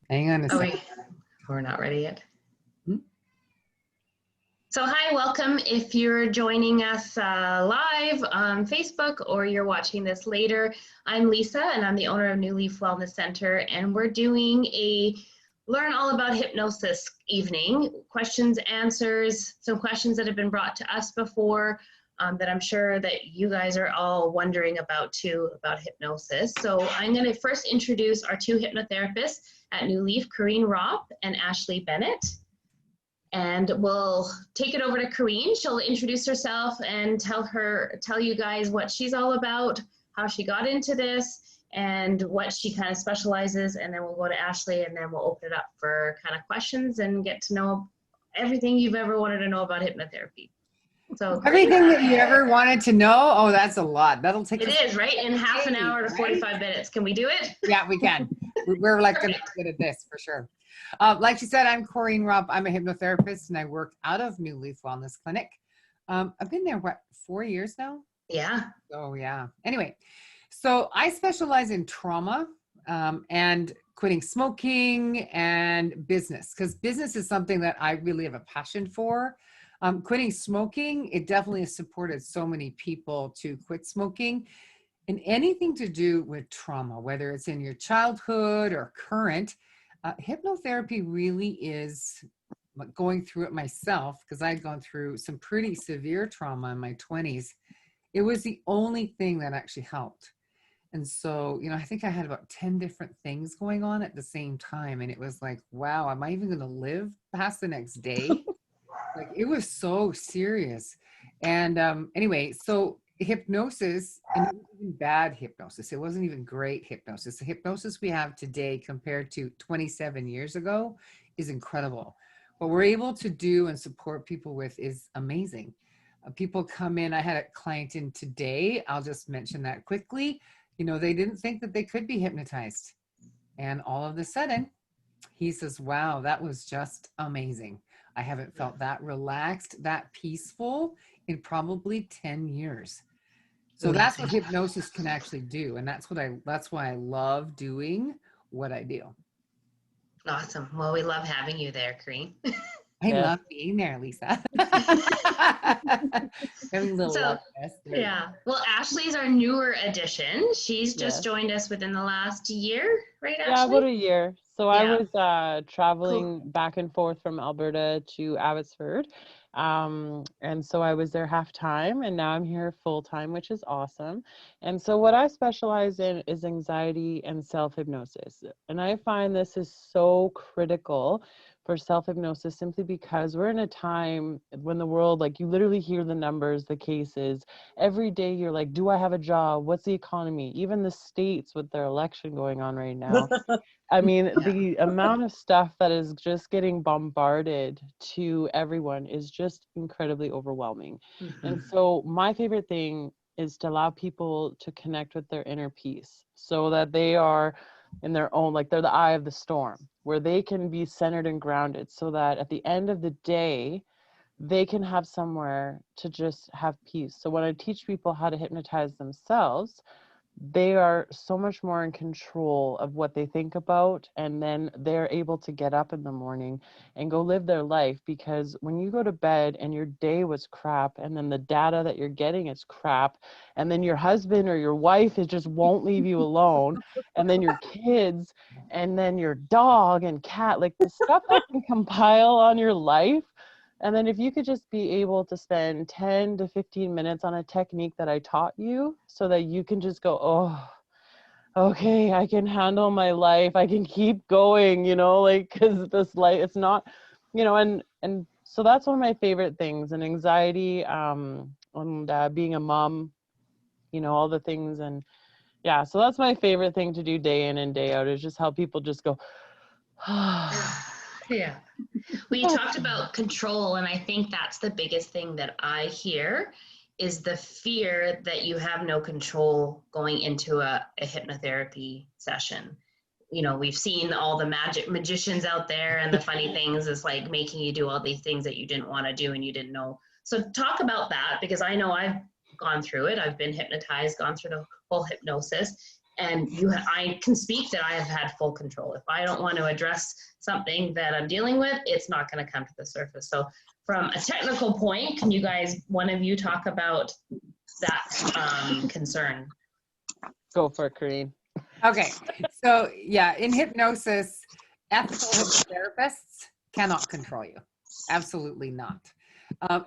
Hang on a Are second. we're not ready yet. So hi, welcome. If you're joining us live on Facebook or you're watching this later, I'm Lisa and I'm the owner of New Leaf Wellness Center, and we're doing a Learn All About Hypnosis evening. Questions, answers, some questions that have been brought to us before that I'm sure that you guys are all wondering about too, about hypnosis. So I'm going to first introduce our two hypnotherapists at New Leaf, Corinne Ropp and Ashlee Bennett. And we'll take it over to Corinne. She'll introduce herself and tell you guys what she's all about, how she got into this, and what she kind of specializes. And then we'll go to Ashlee, and then we'll open it up for kind of questions and get to know everything you've ever wanted to know about hypnotherapy. So Everything that you ever wanted to know. Oh, that's a lot. That'll take it is, right? In half an hour to 45 minutes. Can we do it? Yeah, we can. We're like going to be good at this for sure. Like she said, I'm Corinne Ropp. I'm a hypnotherapist and I work out of New Leaf Wellness Clinic. I've been there, 4 years now? Yeah. Oh, yeah. Anyway, so I specialize in trauma and quitting smoking and business, because business is something that I really have a passion for. Quitting smoking, it definitely has supported so many people to quit smoking. And anything to do with trauma, whether it's in your childhood or current, hypnotherapy really is, going through it myself, because I'd gone through some pretty severe trauma in my 20s. It was the only thing that actually helped. And so, I think I had about 10 different things going on at the same time. And it was like, wow, am I even going to live past the next day? Like, it was so serious. And anyway, so hypnosis, and it wasn't even bad hypnosis. It wasn't even great hypnosis. The hypnosis we have today compared to 27 years ago is incredible. What we're able to do and support people with is amazing. People come in. I had a client in today. I'll just mention that quickly. They didn't think that they could be hypnotized. And all of a sudden, he says, wow, that was just amazing. I haven't felt that relaxed, that peaceful in probably 10 years. So that's what hypnosis can actually do. And that's why I love doing what I do. Awesome. Well, we love having you there, Corinne. I love being there, Lisa. Having a little love fest. Yeah. Well, Ashlee's our newer addition. She's just joined us within the last year, right, Ashlee? Yeah, about a year. So I was traveling back and forth from Alberta to Abbotsford. And so I was there half time, and now I'm here full time, which is awesome. And so what I specialize in is anxiety and self-hypnosis. And I find this is so critical for self-hypnosis, simply because we're in a time when the world, like, you literally hear the numbers, the cases. Every day you're like, do I have a job? What's the economy? Even the states with their election going on right now. I mean, the amount of stuff that is just getting bombarded to everyone is just incredibly overwhelming. And so my favorite thing is to allow people to connect with their inner peace, so that they are in their own, like, they're the eye of the storm, where they can be centered and grounded, so that at the end of the day, they can have somewhere to just have peace. So when I teach people how to hypnotize themselves, they are so much more in control of what they think about, and then they're able to get up in the morning and go live their life. Because when you go to bed and your day was crap, and then the data that you're getting is crap, and then your husband or your wife just won't leave you alone, and then your kids, and then your dog and cat, like the stuff that can compile on your life. And then if you could just be able to spend 10 to 15 minutes on a technique that I taught you, so that you can just go, oh, okay, I can handle my life. I can keep going, like, because this life, it's not, and so that's one of my favorite things. And anxiety, and being a mom, all the things. And yeah, so that's my favorite thing to do day in and day out, is just help people just go, yeah. Well, you talked about control, and I think that's the biggest thing that I hear, is the fear that you have no control going into a hypnotherapy session. We've seen all the magicians out there, and the funny things is like making you do all these things that you didn't want to do and you didn't know. So talk about that, because I know I've gone through it. I've been hypnotized, gone through the whole hypnosis. And I can speak that I have had full control. If I don't want to address something that I'm dealing with, it's not going to come to the surface. So from a technical point, can you guys, one of you, talk about that concern? Go for it, Corinne. Okay. So yeah, in hypnosis, ethical hypnotherapists cannot control you. Absolutely not.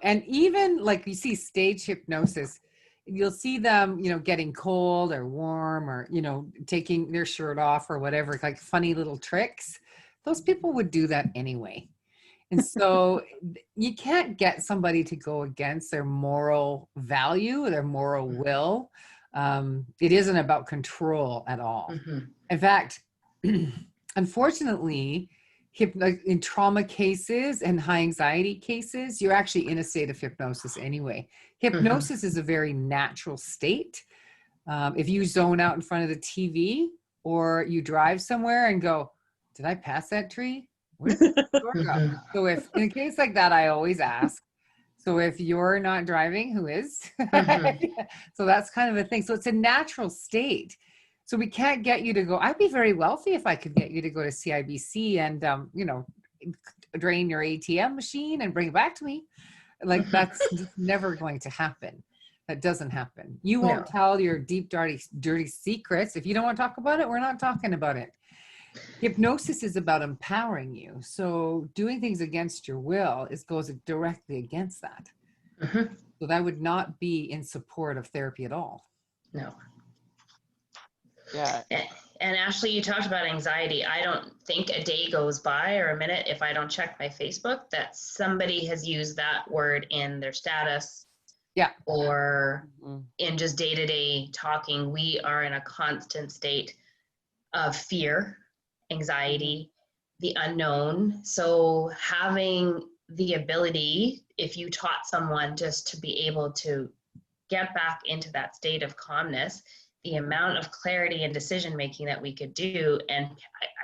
And even like you see stage hypnosis, you'll see them, getting cold or warm or, taking their shirt off or whatever, like funny little tricks. Those people would do that anyway. And so you can't get somebody to go against their moral value, their moral will. It isn't about control at all. Mm-hmm. In fact, unfortunately, in trauma cases and high anxiety cases, you're actually in a state of hypnosis anyway. Hypnosis is a very natural state. If you zone out in front of the TV or you drive somewhere and go, did I pass that tree? Where did the door go? So if in a case like that, I always ask, so if you're not driving, who is? So that's kind of a thing. So it's a natural state. So we can't get you to go, I'd be very wealthy if I could get you to go to CIBC and, drain your ATM machine and bring it back to me. Like that's never going to happen. That doesn't happen. You won't tell your deep, dirty secrets. If you don't want to talk about it, we're not talking about it. Hypnosis is about empowering you. So doing things against your will goes directly against that. So that would not be in support of therapy at all. No. Yeah. And Ashlee, you talked about anxiety. I don't think a day goes by or a minute if I don't check my Facebook that somebody has used that word in their status. Yeah. Or in just day-to-day talking. We are in a constant state of fear, anxiety, the unknown. So having the ability, if you taught someone just to be able to get back into that state of calmness, the amount of clarity and decision making that we could do. And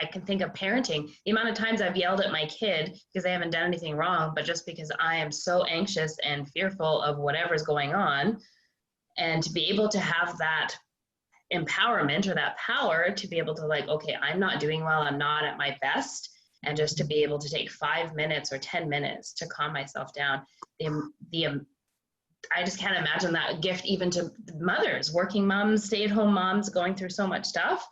I can think of parenting, the amount of times I've yelled at my kid because they haven't done anything wrong, but just because I am so anxious and fearful of whatever's going on. And to be able to have that empowerment or that power to be able to like, okay, I'm not doing well, I'm not at my best. And just to be able to take 5 minutes or 10 minutes to calm myself down, I just can't imagine that gift even to mothers, working moms, stay-at-home moms going through so much stuff,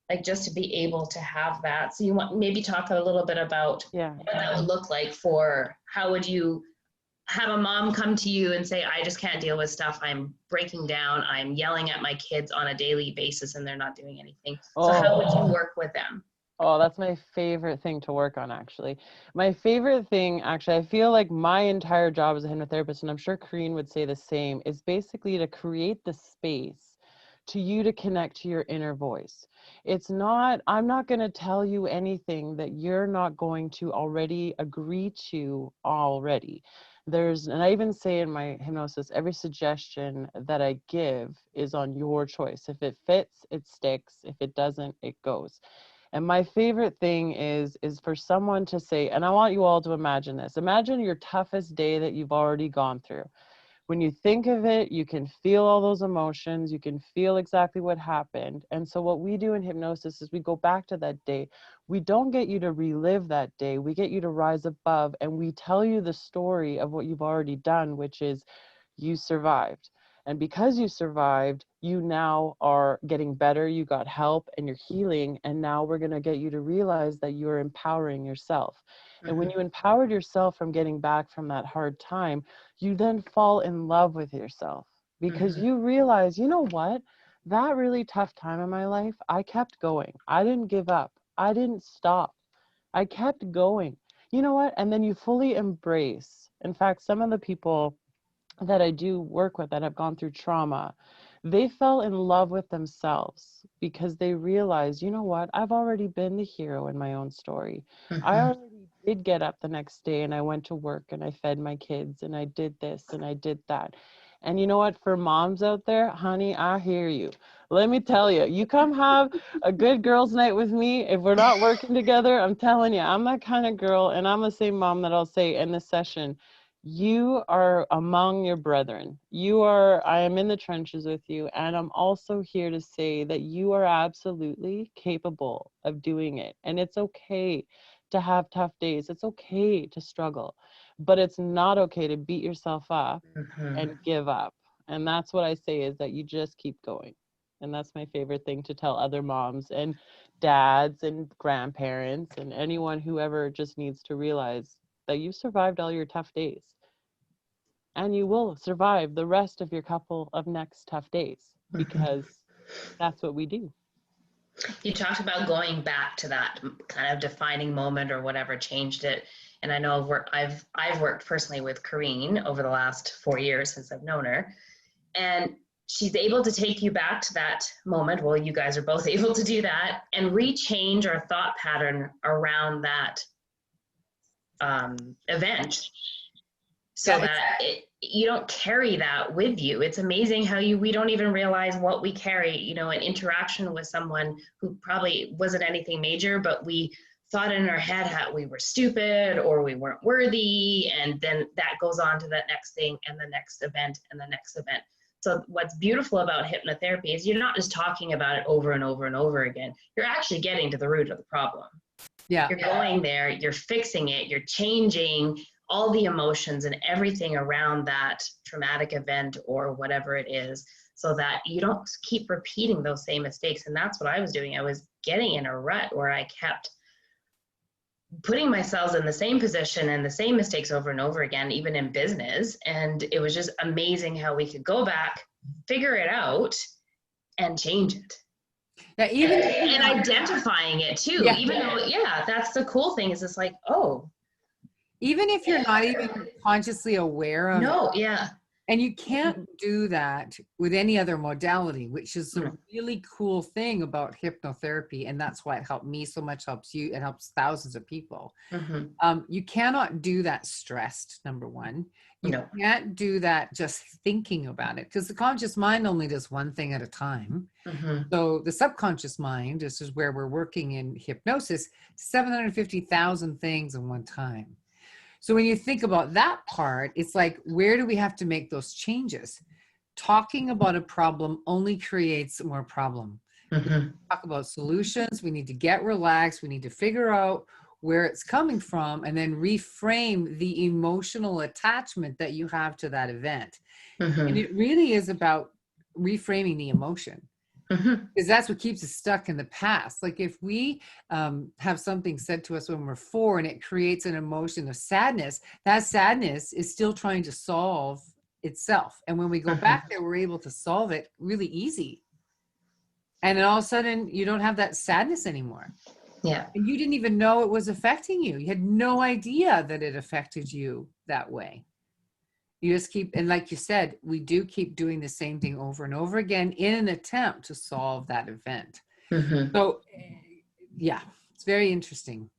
like just to be able to have that. So you want maybe talk a little bit about what that would look like for how would you have a mom come to you and say, I just can't deal with stuff. I'm breaking down. I'm yelling at my kids on a daily basis and they're not doing anything. So how would you work with them? Oh, that's my favorite thing to work on, actually. My favorite thing, actually, I feel like my entire job as a hypnotherapist, and I'm sure Corinne would say the same, is basically to create the space to you to connect to your inner voice. It's not, I'm not going to tell you anything that you're not going to already agree to already. And I even say in my hypnosis, every suggestion that I give is on your choice. If it fits, it sticks. If it doesn't, it goes. And my favorite thing is for someone to say, and I want you all to imagine this. Imagine your toughest day that you've already gone through. When you think of it, you can feel all those emotions. You can feel exactly what happened. And so what we do in hypnosis is we go back to that day. We don't get you to relive that day. We get you to rise above, and we tell you the story of what you've already done, which is you survived. And because you survived, you now are getting better, you got help, and you're healing. And now we're going to get you to realize that you're empowering yourself. And when you empowered yourself from getting back from that hard time, you then fall in love with yourself because you realize, you know what, that really tough time in my life, I kept going. I didn't give up. I didn't stop. I kept going. You know what? And then you fully embrace. In fact, some of the people that I do work with that have gone through trauma, they fell in love with themselves because they realized, you know what, I've already been the hero in my own story. I already did get up the next day and I went to work and I fed my kids and I did this and I did that. And you know what, for moms out there, honey, I hear you. Let me tell you, you come have a good girls' night with me. If we're not working together, I'm telling you, I'm that kind of girl. And I'm the same mom that I'll say in this session, You are among your brethren. I am in the trenches with you, and I'm also here to say that you are absolutely capable of doing it. And it's okay to have tough days. It's okay to struggle, but it's not okay to beat yourself up and give up. And that's what I say, is that you just keep going. And that's my favorite thing to tell other moms and dads and grandparents and anyone who ever just needs to realize that you survived all your tough days, and you will survive the rest of your couple of next tough days, because that's what we do. You talked about going back to that kind of defining moment or whatever changed it. And I know I've worked personally with Corinne over the last 4 years since I've known her. And she's able to take you back to that moment. Well, you guys are both able to do that and rechange our thought pattern around that event, so that you don't carry that with you. It's amazing how we don't even realize what we carry, you know, an interaction with someone who probably wasn't anything major, but we thought in our head how we were stupid or we weren't worthy. And then that goes on to that next thing and the next event and the next event. So what's beautiful about hypnotherapy is you're not just talking about it over and over and over again. You're actually getting to the root of the problem. Yeah. You're going there, you're fixing it, you're changing all the emotions and everything around that traumatic event or whatever it is, so that you don't keep repeating those same mistakes. And that's what I was doing. I was getting in a rut where I kept putting myself in the same position and the same mistakes over and over again, even in business. And it was just amazing how we could go back, figure it out, and change it. Yeah, and identifying it too. Yeah. Even though, that's the cool thing, is it's like, oh. Even if you're not even consciously aware of it. And you can't do that with any other modality, which is the really cool thing about hypnotherapy. And that's why it helped me so much, helps you, it helps thousands of people. You cannot do that stressed, number one. You can't do that just thinking about it, because the conscious mind only does one thing at a time. So the subconscious mind, this is where we're working in hypnosis, 750,000 things in one time. So when you think about that part, it's like, where do we have to make those changes? Talking about a problem only creates more problem. We talk about solutions. We need to get relaxed. We need to figure out where it's coming from, and then reframe the emotional attachment that you have to that event. And it really is about reframing the emotion. Because that's what keeps us stuck in the past. Like if we have something said to us when we're 4 and it creates an emotion of sadness, that sadness is still trying to solve itself. And when we go back there, we're able to solve it really easy. And then all of a sudden you don't have that sadness anymore. And you didn't even know it was affecting you. You had no idea that it affected you that way. You just keep, and like you said, we do keep doing the same thing over and over again in an attempt to solve that event. So yeah, it's very interesting.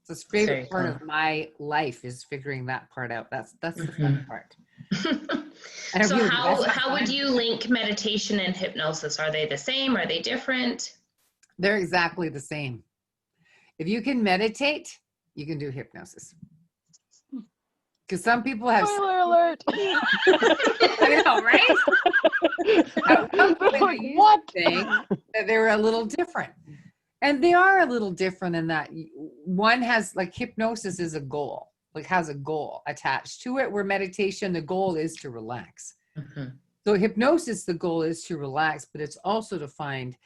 So it's favorite part of my life is figuring that part out. That's the fun part. So how would you link meditation and hypnosis? Are they the same? Are they different? They're exactly the same. If you can meditate, you can do hypnosis. Because some people have... Spoiler alert! I know, right? At one point, what? That they were a little different. And they are a little different in that one has, like, hypnosis is a goal, like has a goal attached to it, where meditation, the goal is to relax. So hypnosis, the goal is to relax, but it's also to find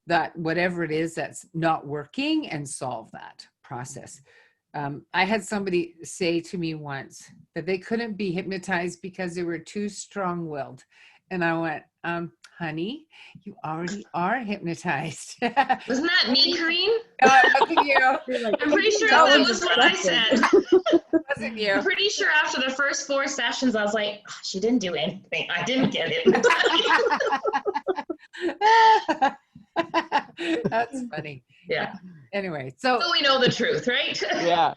that whatever it is that's not working and solve that process. I had somebody say to me once that they couldn't be hypnotized because they were too strong-willed. And I went, honey, you already are hypnotized. Wasn't that me, Corinne? No, it wasn't you. I'm pretty sure that was what I said. It wasn't you. I'm pretty sure after the first 4 sessions, I was like, oh, she didn't do anything. I didn't get it. That's funny. Yeah. Anyway, so we know the truth, right? Yeah.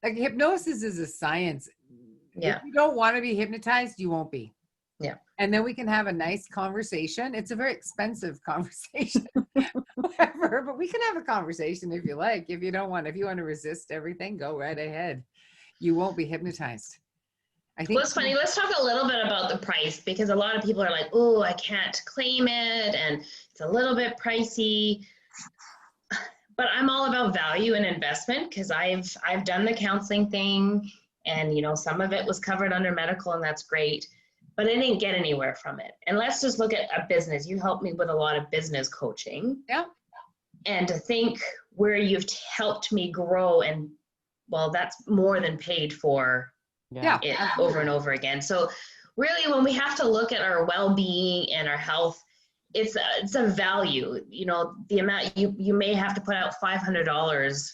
Like hypnosis is a science. Yeah. If you don't want to be hypnotized, you won't be. Yeah. And then we can have a nice conversation. It's a very expensive conversation, whatever, but we can have a conversation if you like. If you don't want, if you want to resist everything, go right ahead. you won't be hypnotized. I think Well, it's funny. Let's talk a little bit about the price, because a lot of people are like, oh, I can't claim it and it's a little bit pricey. But I'm all about value and investment, because I've done the counseling thing, and some of it was covered under medical, and that's great. But I didn't get anywhere from it. And let's just look at a business. You helped me with a lot of business coaching. Yeah. And to think where you've helped me grow, and well, that's more than paid for it over and over again. So really, when we have to look at our well-being and our health, it's a value. The amount you may have to put out $500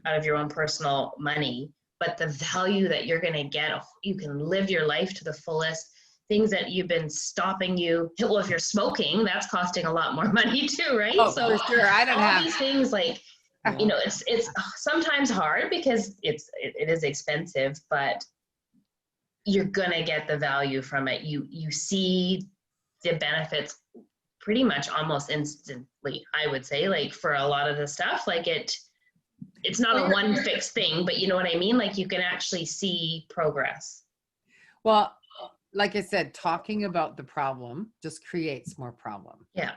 out of your own personal money, but the value that you're going to get, you can live your life to the fullest. Things that you've been stopping you. Well, if you're smoking, that's costing a lot more money too, right? Oh, so for sure. I don't all have these things, like, it's sometimes hard because it is expensive, but you're gonna get the value from it. You see the benefits pretty much almost instantly, I would say, like for a lot of the stuff, like it's not a one fixed thing, but you know what I mean? Like you can actually see progress. Well, like I said, talking about the problem just creates more problem. Yeah.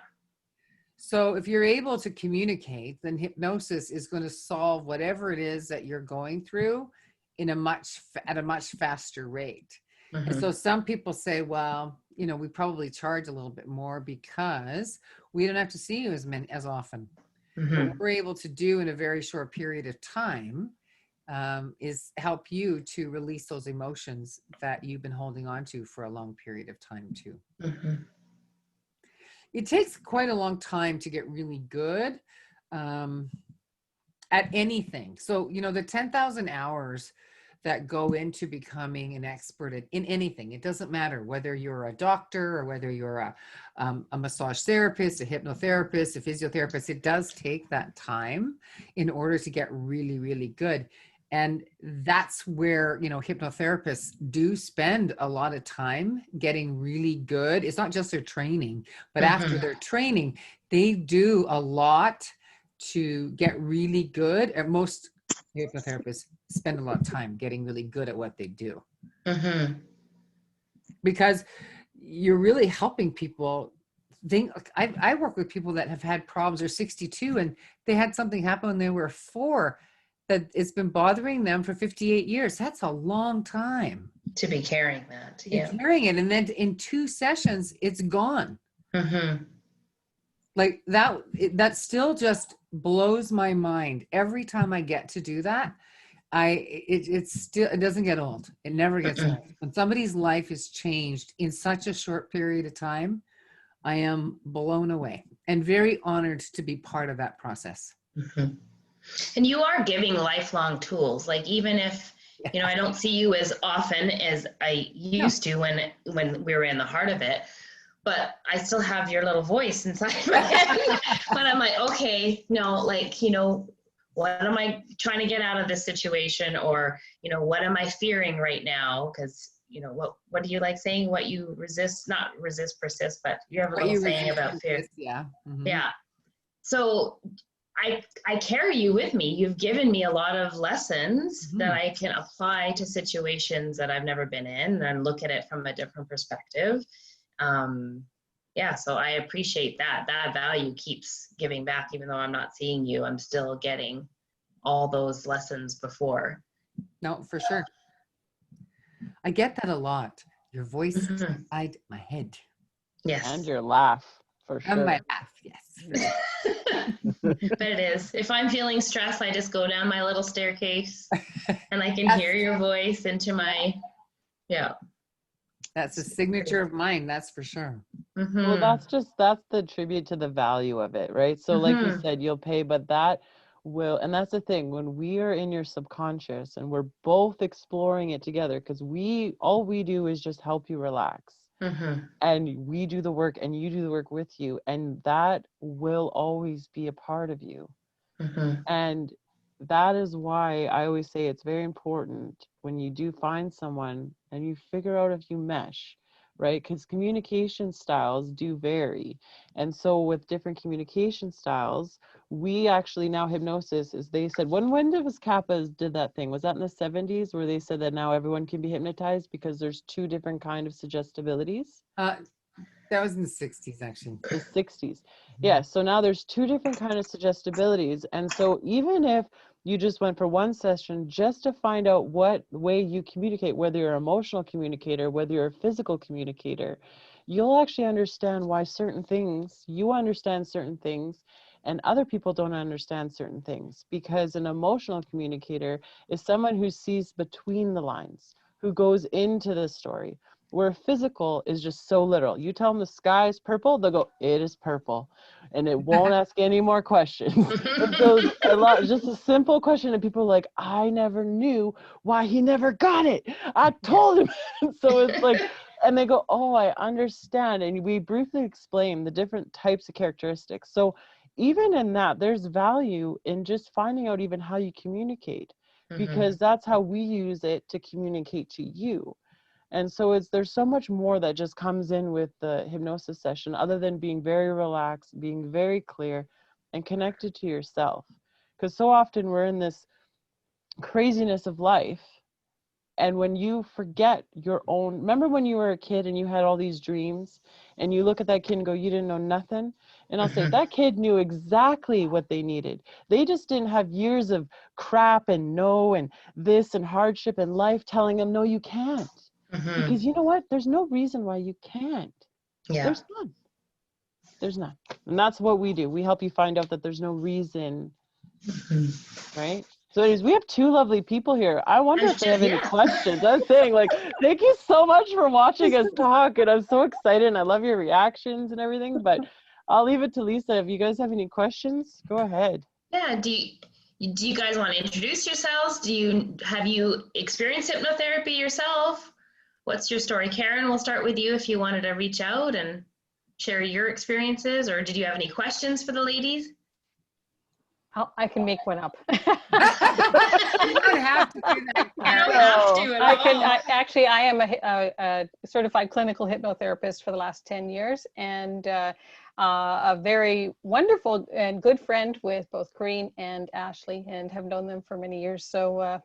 So if you're able to communicate, then hypnosis is going to solve whatever it is that you're going through at a much faster rate. Mm-hmm. And so some people say, well, we probably charge a little bit more because we don't have to see you as often. Mm-hmm. What we're able to do in a very short period of time is help you to release those emotions that you've been holding on to for a long period of time too. Mm-hmm. It takes quite a long time to get really good at anything. So, the 10,000 hours that go into becoming an expert in anything. It doesn't matter whether you're a doctor or whether you're a massage therapist, a hypnotherapist, a physiotherapist. It does take that time in order to get really, really good. And that's where, hypnotherapists do spend a lot of time getting really good. It's not just their training, but after their training, they do a lot to get really good. And most hypnotherapists spend a lot of time getting really good at what they do. Mm-hmm. Because you're really helping people think. I work with people that have had problems. They're 62 and they had something happen when they were 4 that it's been bothering them for 58 years. That's a long time to be carrying that. Yeah. Carrying it. And then in 2 sessions, it's gone. Mm-hmm. Like that still just blows my mind. Every time I get to do that, it doesn't get old. It never gets old. When somebody's life is changed in such a short period of time, I am blown away and very honored to be part of that process. Mm-hmm. And you are giving lifelong tools. Like even if, I don't see you as often as I used to when we were in the heart of it, but I still have your little voice inside my head. But I'm like, okay, no, like, what am I trying to get out of this situation? Or, what am I fearing right now? Because, what do you like saying? What you resist, not resist, persist, but you have a little saying about fear. Yeah. Mm-hmm. Yeah. So I carry you with me. You've given me a lot of lessons that I can apply to situations that I've never been in and look at it from a different perspective. So I appreciate that value keeps giving back. Even though I'm not seeing you, I'm still getting all those lessons before. No, for sure. I get that a lot. Your voice inside my head. Yes. And your laugh, for sure. And my laugh, yes. But it is. If I'm feeling stressed, I just go down my little staircase and I can hear your voice into my, That's a signature of mine, that's for sure. Mm-hmm. Well, that's the tribute to the value of it, right? So like you said, you'll pay, but that will, and that's the thing, when we are in your subconscious and we're both exploring it together, because all we do is just help you relax. And we do the work and you do the work with you, and that will always be a part of you. And that is why I always say it's very important when you do find someone and you figure out if you mesh, right? Because communication styles do vary. And so with different communication styles, we actually now hypnosis is, they said, when was Kappa's did that thing? Was that in the 70s where they said that now everyone can be hypnotized because there's two different kind of suggestibilities? That was in the 60s, actually. The 60s. Yeah, so now there's two different kind of suggestibilities. And so even if you just went for one session just to find out what way you communicate, whether you're an emotional communicator, whether you're a physical communicator, you'll actually understand why certain things, you understand certain things, and other people don't understand certain things. Because an emotional communicator is someone who sees between the lines, who goes into the story, where physical is just so literal. You tell them the sky is purple, they'll go, it is purple. And it won't ask any more questions. It goes a lot, just a simple question. And people are like, I never knew why he never got it. I told him. So it's like, and they go, oh, I understand. And we briefly explain the different types of characteristics. So even in that, there's value in just finding out even how you communicate, because that's how we use it to communicate to you. And so there's so much more that just comes in with the hypnosis session, other than being very relaxed, being very clear, and connected to yourself. Because so often we're in this craziness of life. And when you forget your own, remember when you were a kid and you had all these dreams, and you look at that kid and go, you didn't know nothing? And I'll say, that kid knew exactly what they needed. They just didn't have years of crap and no and this and hardship and life telling them, no, you can't. Because you know what? There's no reason why you can't. Yeah. There's none. There's none. And that's what we do. We help you find out that there's no reason, right? So anyways, we have two lovely people here. I wonder if they have any questions. I'm saying, like, thank you so much for watching us talk. And I'm so excited. And I love your reactions and everything. But I'll leave it to Lisa. If you guys have any questions, go ahead. Yeah. Do you guys want to introduce yourselves? Have you experienced hypnotherapy yourself? What's your story? Karen, we'll start with you if you wanted to reach out and share your experiences, or did you have any questions for the ladies? I can make one up. You don't have to do that. You don't have to at all. Actually, I am a certified clinical hypnotherapist for the last 10 years, and a very wonderful and good friend with both Corinne and Ashlee, and have known them for many years. So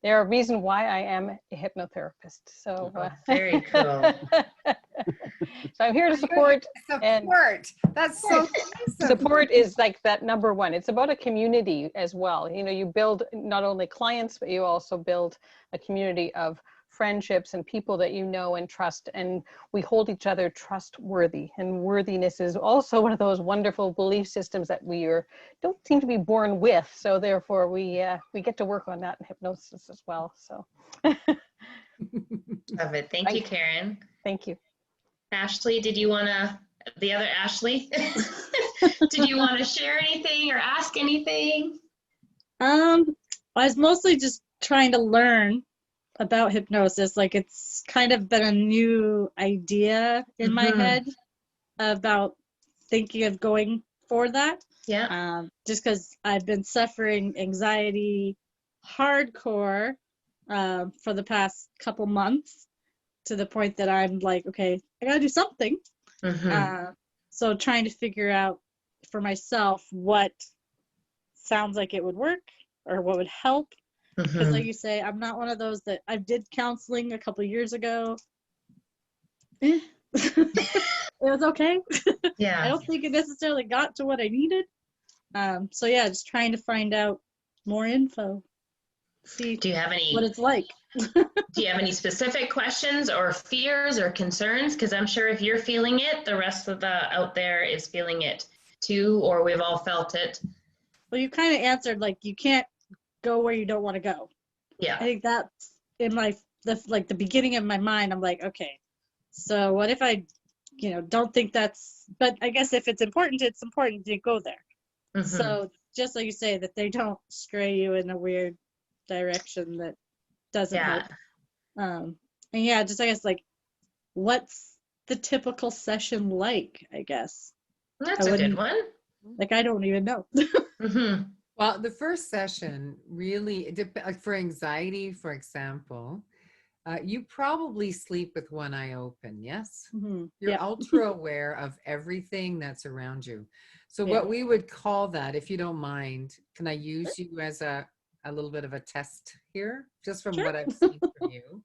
they're a reason why I am a hypnotherapist. So very cool. So I'm here to support. Support. That's so awesome. Support is like that number one. It's about a community as well. You know, you build not only clients, but you also build a community of friendships and people that you know and trust, and we hold each other trustworthy. And worthiness is also one of those wonderful belief systems that don't seem to be born with. So therefore, we get to work on that in hypnosis as well. So. Love it. Thank you, Karen. Thank you. Ashlee, the other Ashlee, did you want to share anything or ask anything? I was mostly just trying to learn about hypnosis. Like, it's kind of been a new idea in my head about thinking of going for that. Yeah. Just because I've been suffering anxiety hardcore for the past couple months, to the point that I'm like, okay, I gotta do something. So trying to figure out for myself what sounds like it would work or what would help. Because like you say, I'm not one of those that I did counseling a couple of years ago. It was okay. Yeah. I don't think it necessarily got to what I needed. So yeah, just trying to find out more info. See Do you have any, what it's like. do you have any specific questions or fears or concerns? Because I'm sure if you're feeling it, the rest of the out there is feeling it too, or we've all felt it. Well, you kind of answered, like, you can't go where you don't want to go. Yeah. I think that's in the beginning of my mind. I'm like, okay, so what if I, don't think that's, but I guess if it's important to go there. So just like you say, that they don't stray you in a weird direction that doesn't help. And yeah, just I guess, like, what's the typical session like, I guess? That's a good one. Like, I don't even know. Well, the first session really, like for anxiety, for example, You probably sleep with one eye open, yes? Mhm. You're Yeah. ultra aware of everything that's around you. So Yeah. what we would call that, if you don't mind, can I use you as a little bit of a test here, just from Sure. what I've seen from you?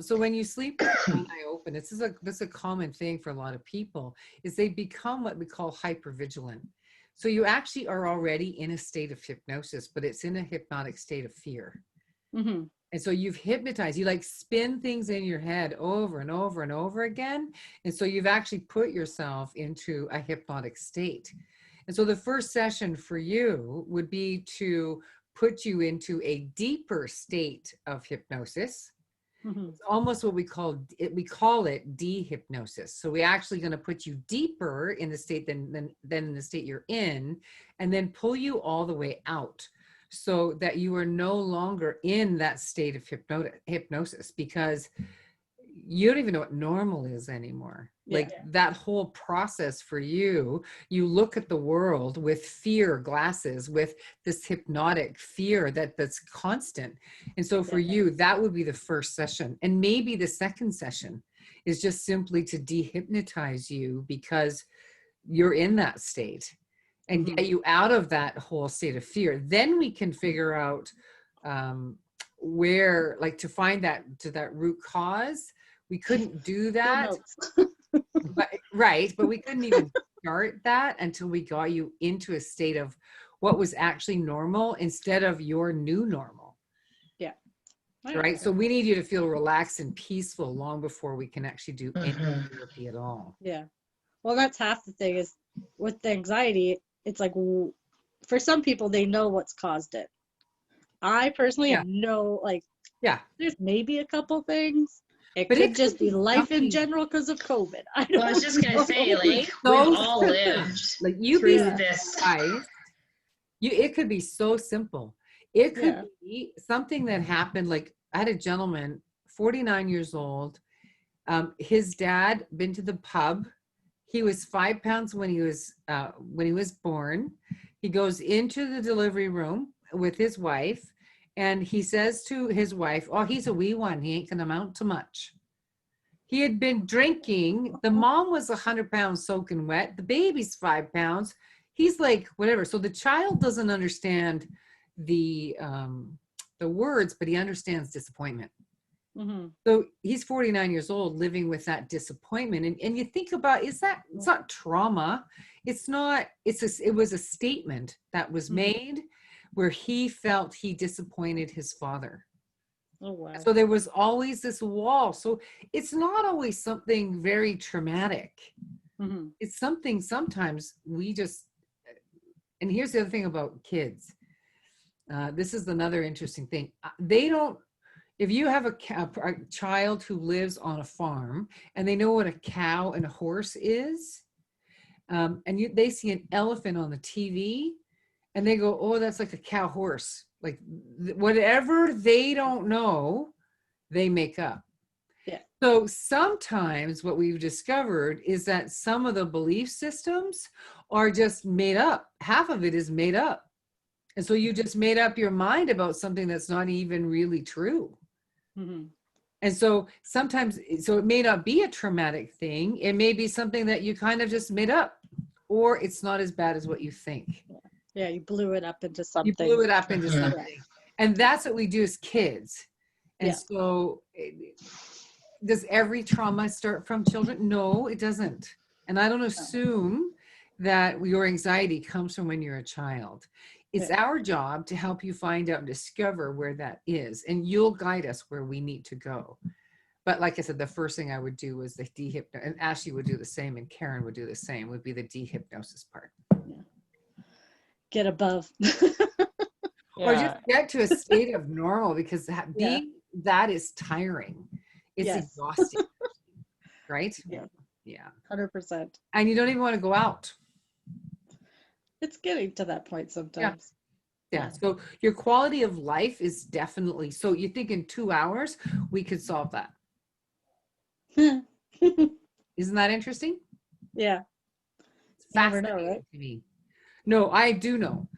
So when you sleep with one eye open, this is a common thing for a lot of people, is they become what we call hypervigilant. So you actually are already in a state of hypnosis, but it's in a hypnotic state of fear. Mm-hmm. And so you've hypnotized, you like spin things in your head over and over and over again. And so you've actually put yourself into a hypnotic state. And so the first session for you would be to put you into a deeper state of hypnosis. Mm-hmm. It's almost what we call it dehypnosis. So we're actually going to put you deeper in the state than in the state you're in, and then pull you all the way out, so that you are no longer in that state of hypnosis, because you don't even know what normal is anymore. Like that whole process for you look at the world with fear glasses, with this hypnotic fear that's constant. And so for you, that would be the first session. And maybe the second session is just simply to dehypnotize you, because you're in that state, and get you out of that whole state of fear. Then we can figure out where, like, to find that root cause. We couldn't do that. But we couldn't even start that until we got you into a state of what was actually normal instead of your new normal. Yeah. Right. So we need you to feel relaxed and peaceful long before we can actually do any therapy at all. Yeah. Well, that's half the thing, is with the anxiety, it's like, for some people, they know what's caused it. I personally have no, like, there's maybe a couple things. It could just be life in general because of COVID. I was just going to say, like, we've all lived like you through be this. It could be so simple. It could be something that happened. Like, I had a gentleman, 49 years old. His dad been to the pub. He was 5 pounds when he was born. He goes into the delivery room with his wife, and he says to his wife, "Oh, he's a wee one. He ain't gonna amount to much." He had been drinking. The mom was 100 pounds soaking wet. The baby's 5 pounds. He's like, whatever. So the child doesn't understand the words, but he understands disappointment. Mm-hmm. So he's 49 years old living with that disappointment. And you think about, it's not trauma. It was a statement that was made where he felt he disappointed his father. Oh, wow. So there was always this wall. So it's not always something very traumatic. Mm-hmm. It's something sometimes and here's the other thing about kids. This is another interesting thing. If you have a child who lives on a farm and they know what a cow and a horse is, and they see an elephant on the TV and they go, "Oh, that's like a cow horse." Like whatever they don't know, they make up. Yeah. So sometimes what we've discovered is that some of the belief systems are just made up. Half of it is made up. And so you just made up your mind about something that's not even really true. Mm-hmm. And so sometimes, it may not be a traumatic thing. It may be something that you kind of just made up, or it's not as bad as what you think. Yeah, you blew it up into something. You blew it up into something. And that's what we do as kids. And so does every trauma start from children? No, it doesn't. And I don't assume that your anxiety comes from when you're a child. It's our job to help you find out and discover where that is. And you'll guide us where we need to go. But like I said, the first thing I would do was the dehypnosis, and Ashlee would do the same, and Karen would do the same, would be the dehypnosis part. Yeah. Get above. Or just get to a state of normal, because that is tiring. It's exhausting. Right? Yeah. 100%. And you don't even want to go out. It's getting to that point sometimes. Yeah. So your quality of life is definitely, so you think in 2 hours we could solve that. Isn't that interesting? Yeah. It's fascinating to me. No, I do know.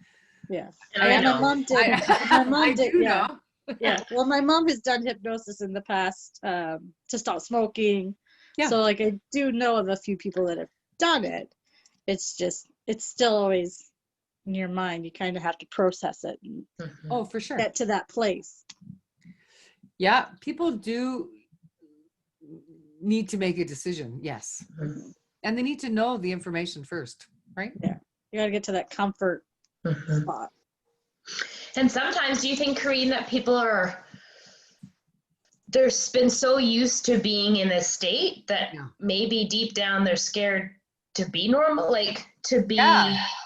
Yeah. And I know. My mom did. My mom did. Know. Yeah. Well, my mom has done hypnosis in the past to stop smoking. Yeah. So like I do know of a few people that have done it. It's just, it's still always in your mind. You kind of have to process it and Oh, for sure. get to that place. Yeah, people do need to make a decision. Yes. And they need to know the information first, right? Yeah. You got to get to that comfort spot. And sometimes, do you think, Corinne, that people they're been so used to being in this state that maybe deep down they're scared to be normal, like to be,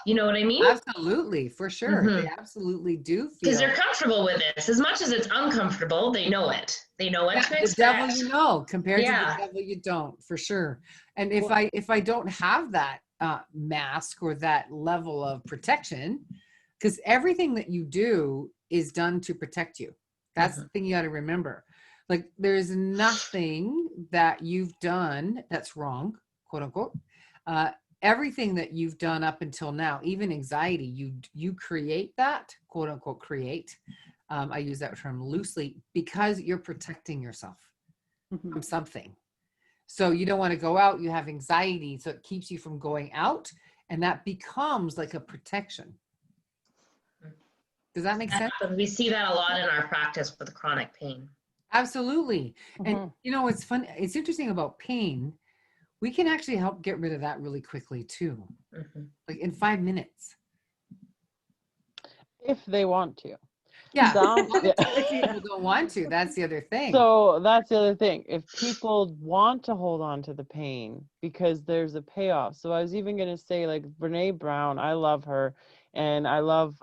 you know what I mean? Absolutely, for sure. They absolutely do feel. Because they're comfortable with this. As much as it's uncomfortable, they know it. They know what to expect. The devil you know compared to the devil you don't, for sure. And if I don't have that mask or that level of protection, because everything that you do is done to protect you. That's the thing you got to remember. Like, there's nothing that you've done that's wrong, quote unquote. Everything that you've done up until now, even anxiety, you create that, quote unquote, create. I use that term loosely because you're protecting yourself from something. So you don't want to go out, you have anxiety, so it keeps you from going out, and that becomes like a protection. Does that make sense? We see that a lot in our practice with chronic pain. Absolutely. And you know, it's fun. It's interesting about pain. We can actually help get rid of that really quickly too. Like in 5 minutes. If they want to. Yeah. People don't want to. That's the other thing. So that's the other thing. If people want to hold on to the pain because there's a payoff. So I was even going to say, like, Brene Brown, I love her. And I love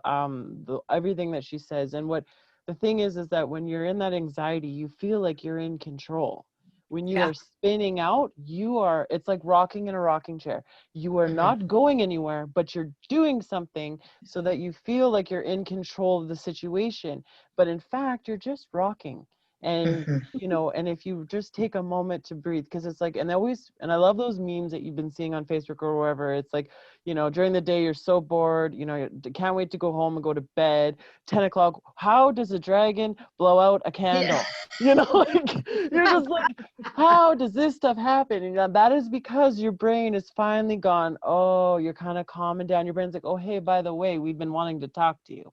everything that she says. And what the thing is that when you're in that anxiety, you feel like you're in control. When you are spinning out, it's like rocking in a rocking chair. You are not going anywhere, but you're doing something so that you feel like you're in control of the situation. But in fact, you're just rocking. And, you know, and if you just take a moment to breathe, because it's like, and I love those memes that you've been seeing on Facebook or wherever. It's like, you know, during the day, you're so bored, you know, you can't wait to go home and go to bed. 10 o'clock, how does a dragon blow out a candle? You know, like, you're just like, how does this stuff happen? And that is because your brain is finally gone, oh, you're kind of calming down. Your brain's like, oh, hey, by the way, we've been wanting to talk to you.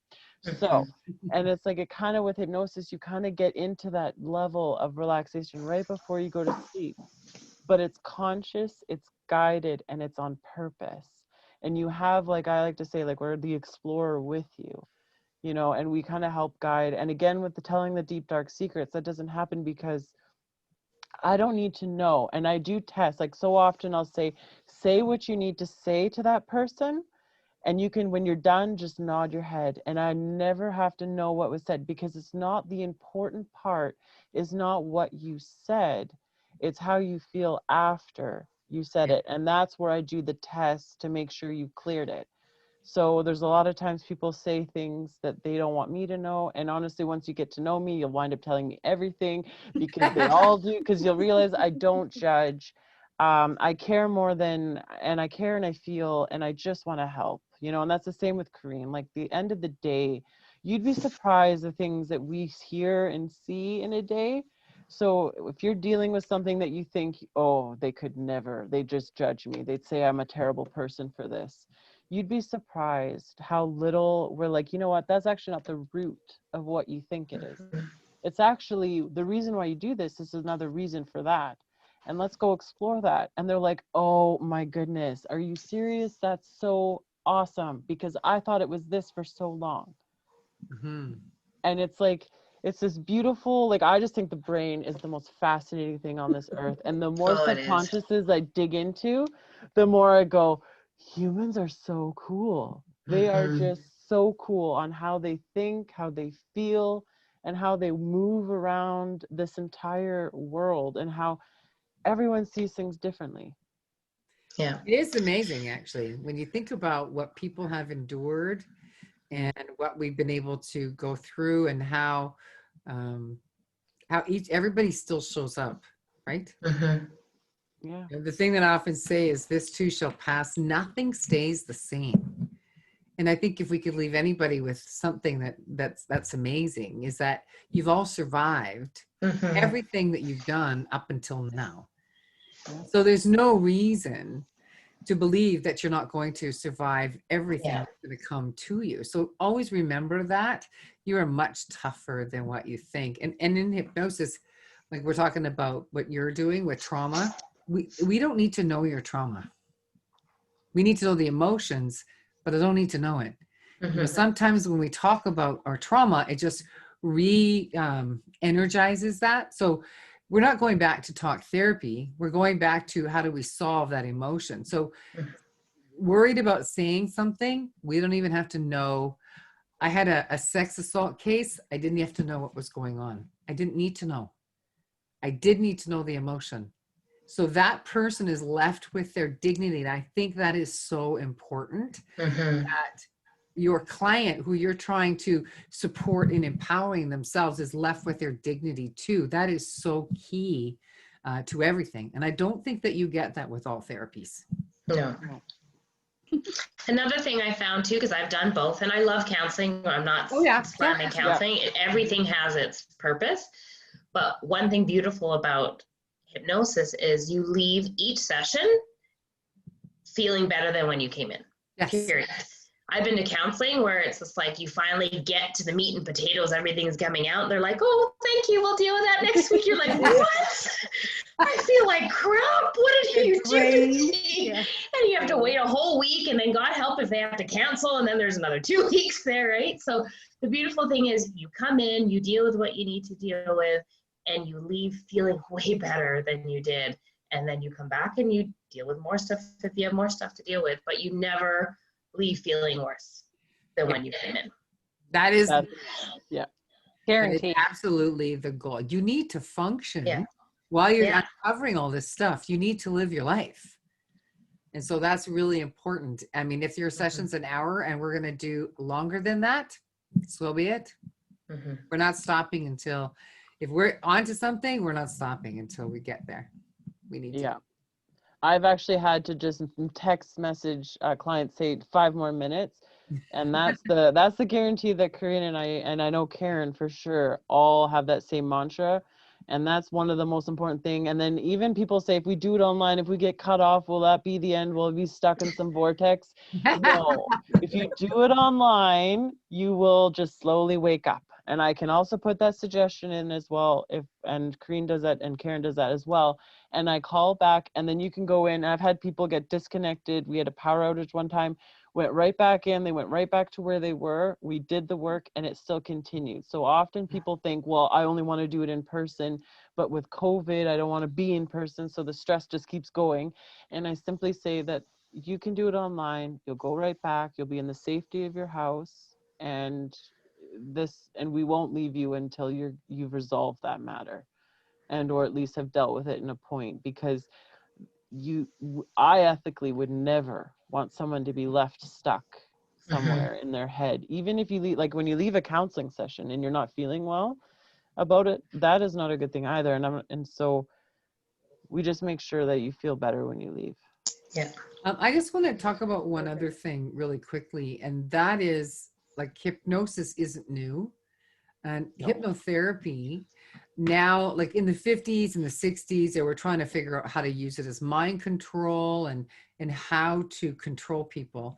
So, and it's like, it kind of, with hypnosis, you kind of get into that level of relaxation right before you go to sleep. But it's conscious, it's guided, and it's on purpose. And you have, like, I like to say, like, we're the explorer with you, you know, and we kind of help guide. And again, with the telling the deep, dark secrets, that doesn't happen because I don't need to know. And I do test, like, so often I'll say what you need to say to that person. And you can, when you're done, just nod your head. And I never have to know what was said, because it's not, the important part is not what you said. It's how you feel after you said it. And that's where I do the test to make sure you've cleared it. So there's a lot of times people say things that they don't want me to know. And honestly, once you get to know me, you'll wind up telling me everything, because they all do, because you'll realize I don't judge. I care more than, and I care and I feel, and I just want to help, you know. And that's the same with Corinne. Like, the end of the day, you'd be surprised the things that we hear and see in a day. So if you're dealing with something that you think, oh, they could never, they just judge me, they'd say I'm a terrible person for this, you'd be surprised how little we're like, you know what, that's actually not the root of what you think it is. It's actually the reason why you do this. This is another reason for that. And let's go explore that. And they're like, oh my goodness, are you serious? That's so awesome, because I thought it was this for so long. And it's like, it's this beautiful, like, I just think the brain is the most fascinating thing on this earth. And the more subconsciouses I dig into, the more I go, humans are so cool. They are just so cool on how they think, how they feel, and how they move around this entire world, and how everyone sees things differently. Yeah. It is amazing, actually, when you think about what people have endured and what we've been able to go through, and how everybody still shows up, right? Yeah. And the thing that I often say is, this too shall pass. Nothing stays the same. And I think if we could leave anybody with something that's amazing, is that you've all survived everything that you've done up until now. So there's no reason to believe that you're not going to survive everything that's going to come to you. So always remember that you are much tougher than what you think. And in hypnosis, like we're talking about what you're doing with trauma, we don't need to know your trauma. We need to know the emotions, but I don't need to know it. You know, sometimes when we talk about our trauma, it just energizes that. So we're not going back to talk therapy. We're going back to how do we solve that emotion. So worried about saying something, we don't even have to know. I had a sex assault case. I didn't have to know what was going on. I didn't need to know. I did need to know the emotion. So that person is left with their dignity. And I think that is so important that your client who you're trying to support in empowering themselves is left with their dignity too. That is so key to everything. And I don't think that you get that with all therapies. No. Another thing I found too, because I've done both and I love counseling. I'm not slamming counseling. Everything has its purpose. But one thing beautiful about hypnosis is you leave each session feeling better than when you came in. Yes. Period. I've been to counseling where it's just like you finally get to the meat and potatoes, everything's coming out. They're like, oh, thank you, we'll deal with that next week. You're like, what? I feel like crap. What did you do to me? Yeah. And you have to wait a whole week, and then God help if they have to cancel, and then there's another 2 weeks there, right? So the beautiful thing is you come in, you deal with what you need to deal with, and you leave feeling way better than you did. And then you come back and you deal with more stuff if you have more stuff to deal with, but you never leave feeling worse than when you came in. That is guaranteed. Absolutely the goal. You need to function while you're uncovering all this stuff. You need to live your life. And so that's really important. I mean, if your session's an hour and we're going to do longer than that, so be it. We're not stopping until, if we're onto something, we're not stopping until we get there. We need to. I've actually had to just text message clients, say 5 more minutes. And that's the guarantee that Corinne and I know Karen for sure all have that same mantra. And that's one of the most important thing. And then even people say, if we do it online, if we get cut off, will that be the end? Will we be stuck in some vortex? No, if you do it online, you will just slowly wake up. And I can also put that suggestion in as well, and Corinne does that and Karen does that as well. And I call back, and then you can go in. I've had people get disconnected. We had a power outage one time, went right back in. They went right back to where they were. We did the work and it still continued. So often people think, well, I only want to do it in person, but with COVID, I don't want to be in person. So the stress just keeps going. And I simply say that you can do it online. You'll go right back. You'll be in the safety of your house, and we won't leave you until you've resolved that matter, and or at least have dealt with it in a point, because I ethically would never want someone to be left stuck somewhere in their head. Even if you leave, like when you leave a counseling session and you're not feeling well about it, that is not a good thing either. And so we just make sure that you feel better when you leave. Yeah. I just want to talk about one other thing really quickly, and that is, like, hypnosis isn't new, and hypnotherapy now, like in the 50s and the 60s, they were trying to figure out how to use it as mind control and how to control people.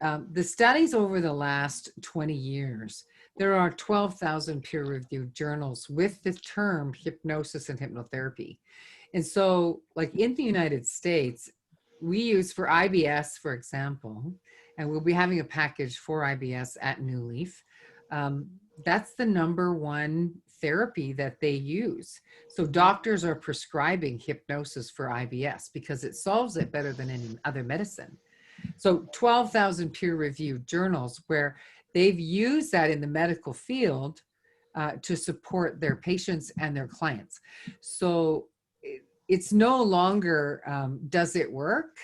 The studies over the last 20 years, there are 12,000 peer-reviewed journals with the term hypnosis and hypnotherapy. And so, like in the United States, we use for IBS, for example, and we'll be having a package for IBS at New Leaf. That's the #1 therapy that they use. So doctors are prescribing hypnosis for IBS because it solves it better than any other medicine. So 12,000 peer-reviewed journals where they've used that in the medical field to support their patients and their clients. So it's no longer, does it work?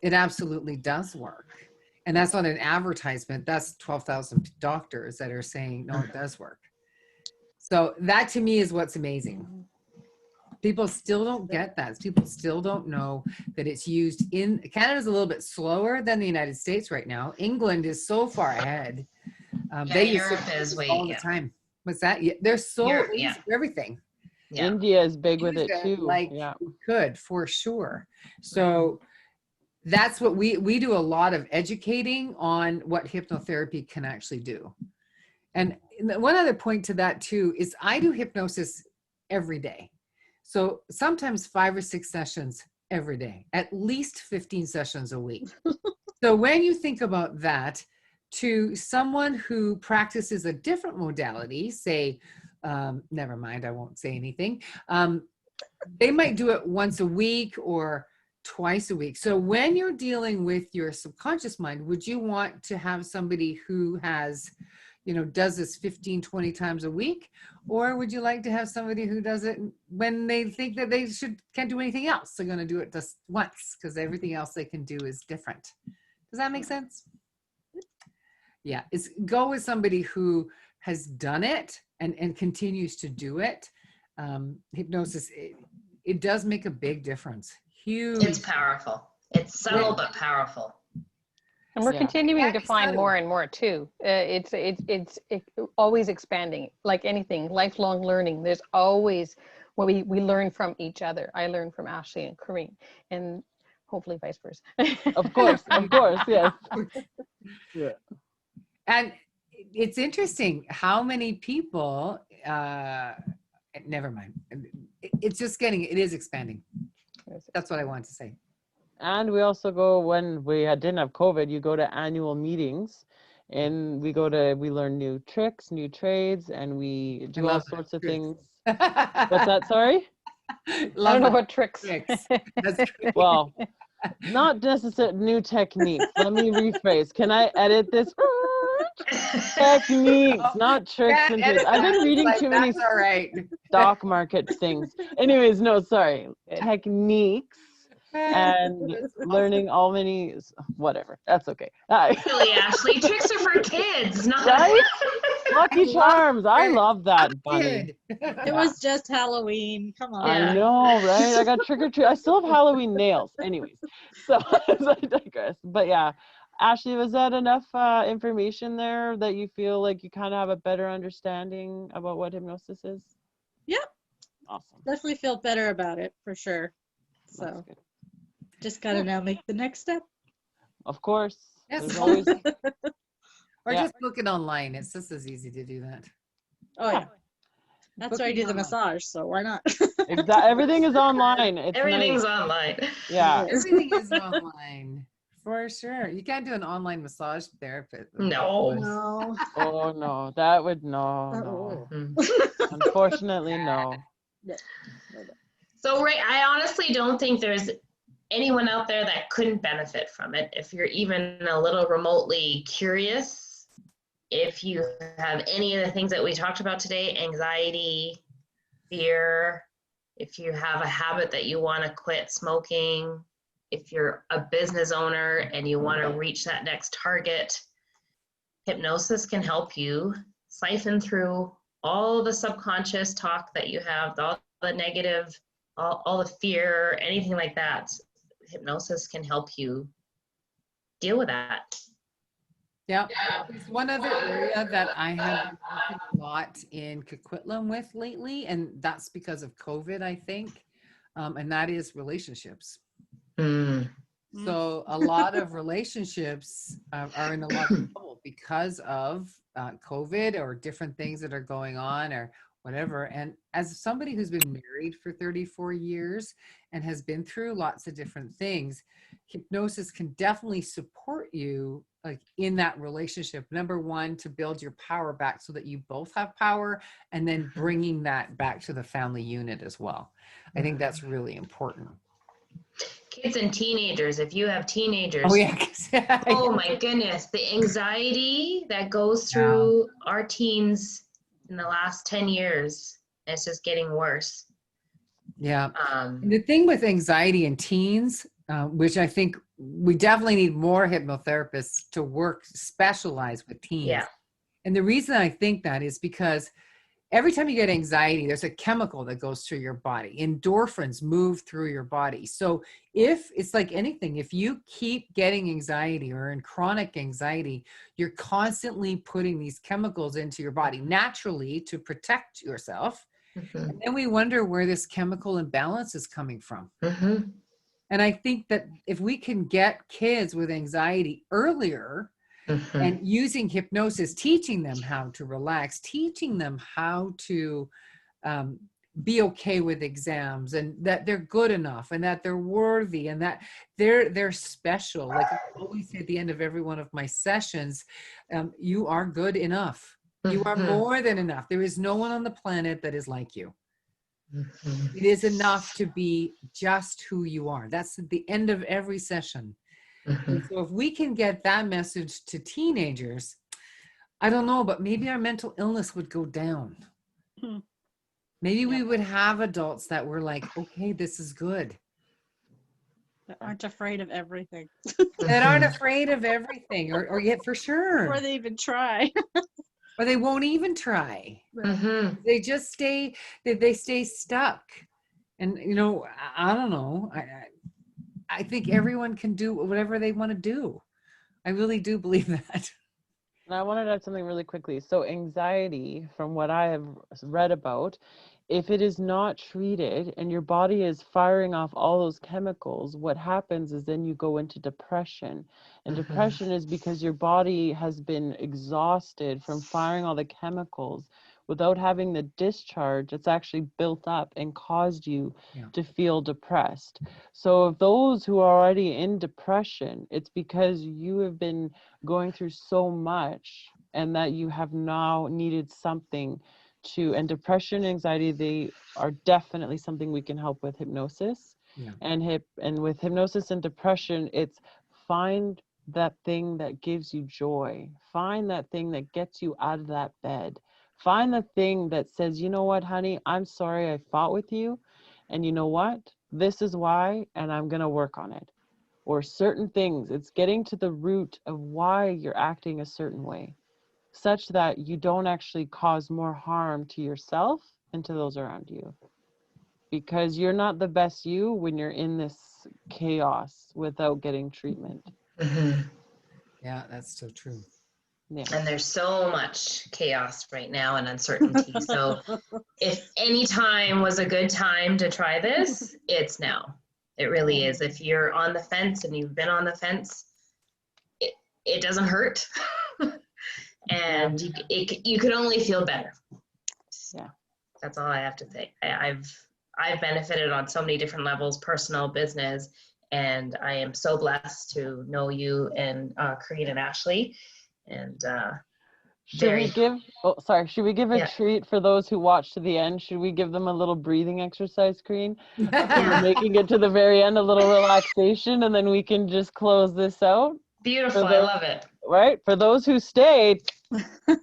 It absolutely does work. And that's not an advertisement. That's 12,000 doctors that are saying, no, it does work. So that to me is what's amazing. People still don't get that. People still don't know that it's used in Canada's a little bit slower than the United States right now. England is so far ahead. They use Europe is hypnosis all the yeah. time. What's that? Yeah, they're so Europe, they use it for everything. Yeah. India is big with it Use too. like Yeah. we could for sure. So that's what we do, a lot of educating on what hypnotherapy can actually do. And one other point to that too is I do hypnosis every day. So sometimes 5 or 6 sessions every day, at least 15 sessions a week. So when you think about that, to someone who practices a different modality, say, never mind, I won't say anything. They might do it once a week or twice a week. So when you're dealing with your subconscious mind, would you want to have somebody who has, does this 15, 20 times a week? Or would you like to have somebody who does it when they think that they can't do anything else? They're going to do it just once because everything else they can do is different. Does that make sense? Yeah, go with somebody who has done it and continues to do it. Hypnosis, it does make a big difference. Huge. It's powerful. It's subtle but powerful. And we're continuing to find more and more too. It's always expanding, like anything, lifelong learning. There's always we learn from each other. I learn from Ashlee and Corinne, and hopefully vice versa. Of course, yes. Yeah. And it's interesting how many people, never mind. It's just it is expanding. That's what I want to say. And we also go, when we didn't have COVID, you go to annual meetings and we learn new tricks, new trades, and we do all sorts of things. What's that? Sorry? I don't know what tricks. That's well, not necessarily new techniques. Let me rephrase. Can I edit this? Techniques, not tricks and tricks. I've been reading too many stock market things. Anyways, no, sorry. Techniques and learning all many, whatever. That's okay. Really, Ashlee, tricks are for kids, not right? Lucky Charms. I love that bunny. It was just Halloween. Come on. I know, right? I got trick or treat. I still have Halloween nails. Anyways, so I digress. But yeah, Ashlee, was that enough information there that you feel like you kind of have a better understanding about what hypnosis is? Yep. Awesome. Definitely feel better about it for sure. So just gotta now make the next step. Of course. Yes. Always... or just book it online. It's just as easy to do that. Oh yeah. That's where I do the massage, so why not? Exactly. Everything is online. Everything's online. Yeah. Everything is online. For sure. You can't do an online massage therapist. No. Oh no. That would no. Unfortunately, no. So I honestly don't think there's anyone out there that couldn't benefit from it. If you're even a little remotely curious, if you have any of the things that we talked about today, anxiety, fear, if you have a habit that you want to quit smoking, if you're a business owner and you want to reach that next target, hypnosis can help you siphon through all the subconscious talk that you have, all the negative, all the fear, anything like that. Hypnosis can help you deal with that. Yeah. There's one other area that I have been working a lot in Coquitlam with lately, and that's because of COVID, I think, and that is relationships. So a lot of relationships are in a lot of trouble because of COVID or different things that are going on or whatever. And as somebody who's been married for 34 years and has been through lots of different things, hypnosis can definitely support you like in that relationship. Number one, to build your power back so that you both have power, and then bringing that back to the family unit as well. I think that's really important. Kids and teenagers, if you have teenagers, oh my goodness, the anxiety that goes through our teens in the last 10 years, it's just getting worse. Yeah. The thing with anxiety in teens, which I think we definitely need more hypnotherapists to specialize with teens. Yeah. And the reason I think that is because every time you get anxiety, there's a chemical that goes through your body. Endorphins move through your body. So if it's like anything, if you keep getting anxiety or in chronic anxiety, you're constantly putting these chemicals into your body naturally to protect yourself. Mm-hmm. And then we wonder where this chemical imbalance is coming from. Mm-hmm. And I think that if we can get kids with anxiety earlier, Mm-hmm. and using hypnosis, teaching them how to relax, teaching them how to be okay with exams, and that they're good enough, and that they're worthy, and that they're special. Like I always say at the end of every one of my sessions, you are good enough. You are more than enough. There is no one on the planet that is like you. Mm-hmm. It is enough to be just who you are. That's at the end of every session. Mm-hmm. And so if we can get that message to teenagers, I don't know, but maybe our mental illness would go down. Maybe we would have adults that were like, okay, this is good. That aren't afraid of everything. That aren't afraid of everything, or yet for sure. Before they even try. Or they won't even try. Mm-hmm. They just stay, they stay stuck. And, you know, I don't know. I think everyone can do whatever they want to do. I really do believe that. And I wanted to add something really quickly. So anxiety, from what I have read about, if it is not treated and your body is firing off all those chemicals, what happens is then you go into depression. And depression is because your body has been exhausted from firing all the chemicals without having the discharge that's actually built up and caused you to feel depressed. So if those who are already in depression, it's because you have been going through so much and that you have now needed something to, and depression and anxiety, they are definitely something we can help with hypnosis. And with hypnosis and depression, it's find that thing that gives you joy. Find that thing that gets you out of that bed. Find the thing that says, you know what, honey, I'm sorry I fought with you. And you know what? This is why, and I'm going to work on it. Or certain things, it's getting to the root of why you're acting a certain way, such that you don't actually cause more harm to yourself and to those around you. Because you're not the best you when you're in this chaos without getting treatment. Mm-hmm. Yeah, that's so true. Yeah. And there's so much chaos right now and uncertainty. So if any time was a good time to try this, it's now. It really is. If you're on the fence and you've been on the fence, it doesn't hurt. And you can only feel better. Yeah. That's all I have to say. I've benefited on so many different levels, personal, business, and I am so blessed to know you and Corinne and Ashlee. And should we give a treat for those who watch to the end? Should we give them a little breathing exercise, Corinne? Making it to the very end, a little relaxation, and then we can just close this out. Beautiful. I love it. Right? For those who stayed,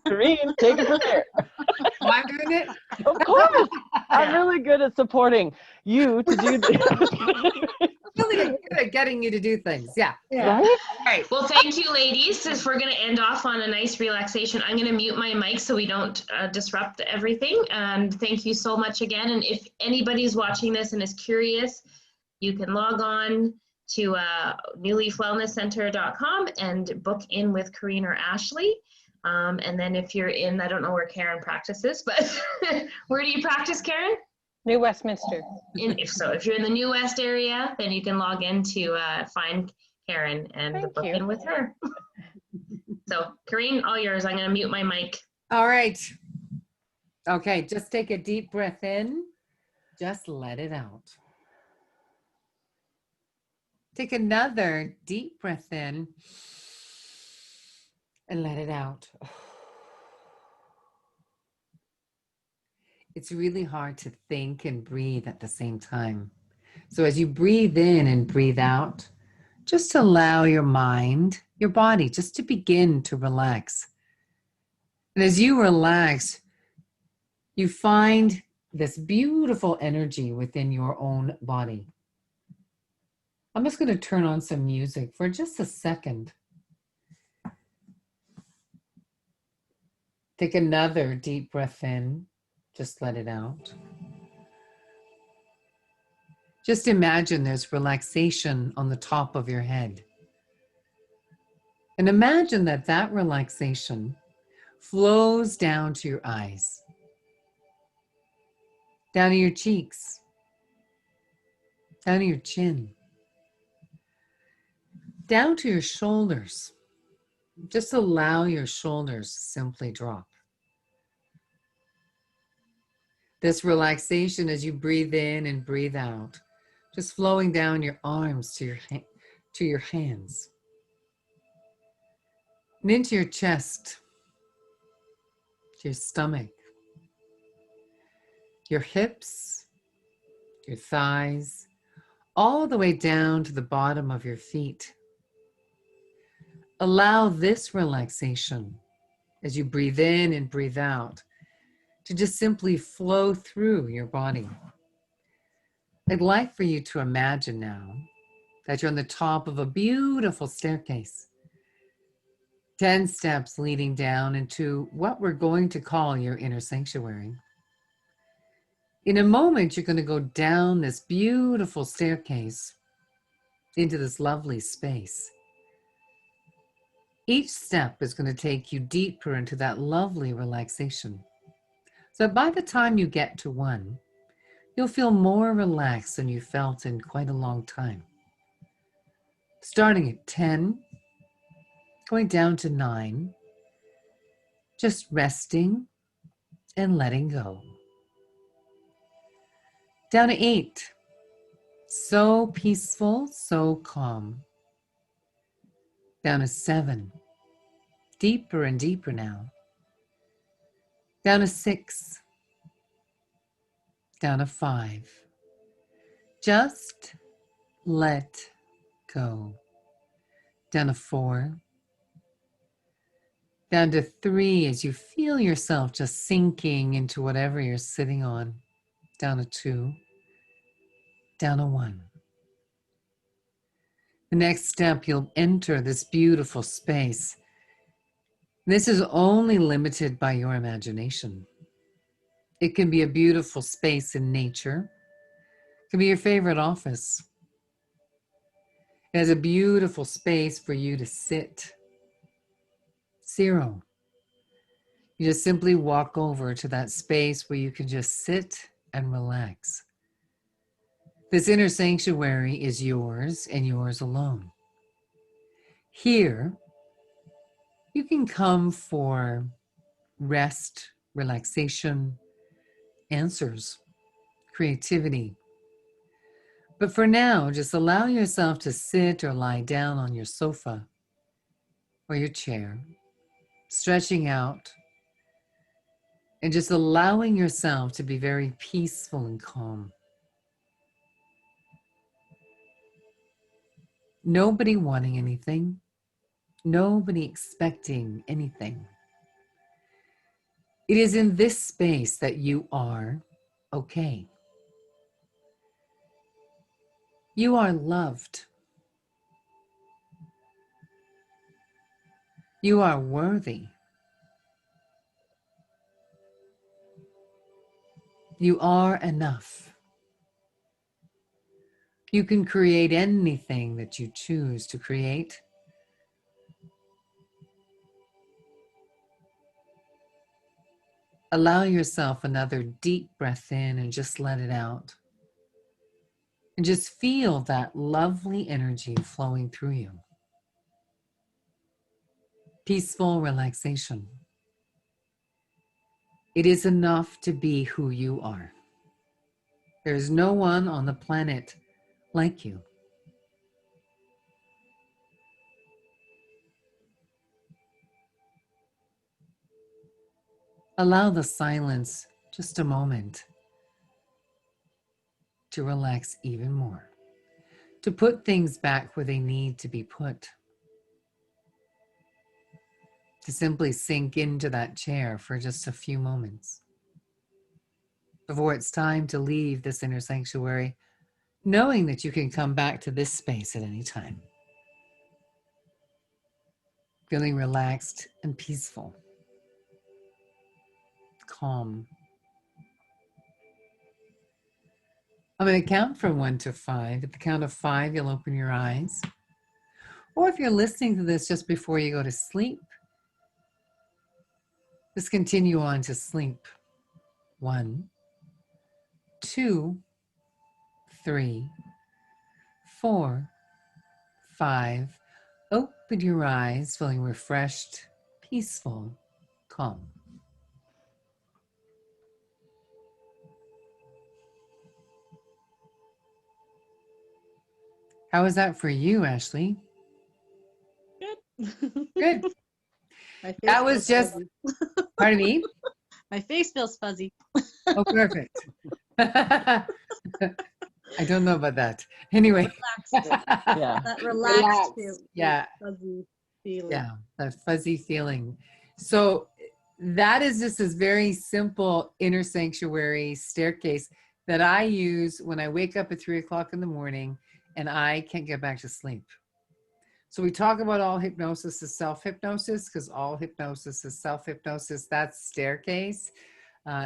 Corinne, take it from there. Oh, I'm doing it? Of course. I'm really good at supporting you to do this. Really good at getting you to do things. Yeah. Right? Right. Well, thank you, ladies. Since we're going to end off on a nice relaxation, I'm going to mute my mic so we don't disrupt everything. And thank you so much again. And if anybody's watching this and is curious, you can log on to newleafwellnesscenter.com and book in with Corinne or Ashlee. And then if you're in, I don't know where Karen practices, but where do you practice, Karen? New Westminster. If you're in the New West area, then you can log in to find Karen and book in with her. So Corinne, all yours. I'm going to mute my mic. All right. Okay, just take a deep breath in. Just let it out. Take another deep breath in and let it out. It's really hard to think and breathe at the same time. So as you breathe in and breathe out, just allow your mind, your body, just to begin to relax. And as you relax, you find this beautiful energy within your own body. I'm just going to turn on some music for just a second. Take another deep breath in Just let it out. Just imagine there's relaxation on the top of your head. And imagine that that relaxation flows down to your eyes, down to your cheeks, down to your chin, down to your shoulders. Just allow your shoulders to simply drop. This relaxation as you breathe in and breathe out, just flowing down your arms to your hands, and into your chest, to your stomach, your hips, your thighs, all the way down to the bottom of your feet. Allow this relaxation as you breathe in and breathe out to just simply flow through your body. I'd like for you to imagine now that you're on the top of a beautiful staircase, 10 steps leading down into what we're going to call your inner sanctuary. In a moment, you're going to go down this beautiful staircase into this lovely space. Each step is going to take you deeper into that lovely relaxation. So by the time you get to one, you'll feel more relaxed than you felt in quite a long time. Starting at 10, going down to 9, just resting and letting go. Down to 8, so peaceful, so calm. Down to 7, deeper and deeper now. Down to 6, down to 5. Just let go. Down to 4, down to 3 as you feel yourself just sinking into whatever you're sitting on. Down to 2, down to 1. The next step, you'll enter this beautiful space. This is only limited by your imagination. It can be a beautiful space in nature. It can be your favorite office. It has a beautiful space for you to sit. 0. You just simply walk over to that space where you can just sit and relax. This inner sanctuary is yours and yours alone. Here, you can come for rest, relaxation, answers, creativity. But for now, just allow yourself to sit or lie down on your sofa or your chair, stretching out and just allowing yourself to be very peaceful and calm. Nobody wanting anything, nobody expecting anything. It is in this space that you are okay. You are loved. You are worthy. You are enough. You can create anything that you choose to create. Allow yourself another deep breath in and just let it out. And just feel that lovely energy flowing through you. Peaceful relaxation. It is enough to be who you are. There is no one on the planet like you. Allow the silence just a moment to relax even more, to put things back where they need to be put, to simply sink into that chair for just a few moments before it's time to leave this inner sanctuary, knowing that you can come back to this space at any time, feeling relaxed and peaceful, calm, I'm going to count from 1 to 5. At the count of 5, you'll open your eyes. Or if you're listening to this just before you go to sleep, just continue on to sleep. 1, 2, 3, 4, 5. Open your eyes, feeling refreshed, peaceful, calm. How was that for you, Ashlee? Good. Good. My face That was feels just, fuzzy. pardon me? My face feels fuzzy. Oh, perfect. I don't know about that. Anyway. Relaxed. Yeah. That relaxed feeling. Yeah. Fuzzy feeling. Yeah, that fuzzy feeling. So that is just this very simple inner sanctuary staircase that I use when I wake up at 3 o'clock in the morning and I can't get back to sleep. So we talk about all hypnosis is self-hypnosis because all hypnosis is self-hypnosis. That staircase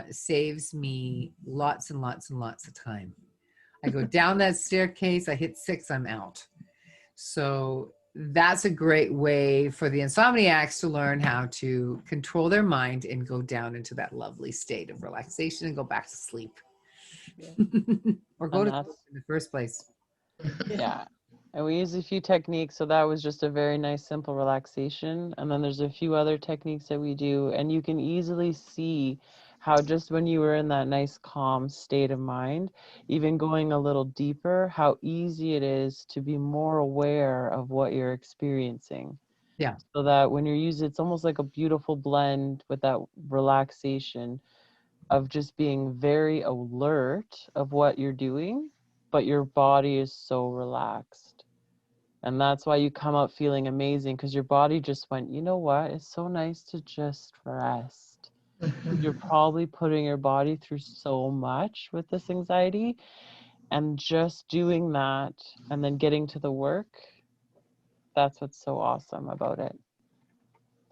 saves me lots and lots and lots of time. I go down that staircase, I hit 6, I'm out. So that's a great way for the insomniacs to learn how to control their mind and go down into that lovely state of relaxation and go back to sleep. Yeah. Or go to And sleep in the first place. yeah. And we use a few techniques. So that was just a very nice, simple relaxation. And then there's a few other techniques that we do. And you can easily see how just when you were in that nice, calm state of mind, even going a little deeper, how easy it is to be more aware of what you're experiencing. Yeah. So that when you're using, it's almost like a beautiful blend with that relaxation of just being very alert of what you're doing, but your body is so relaxed. And that's why you come out feeling amazing, because your body just went, you know what? It's so nice to just rest. You're probably putting your body through so much with this anxiety, and just doing that and then getting to the work, that's what's so awesome about it.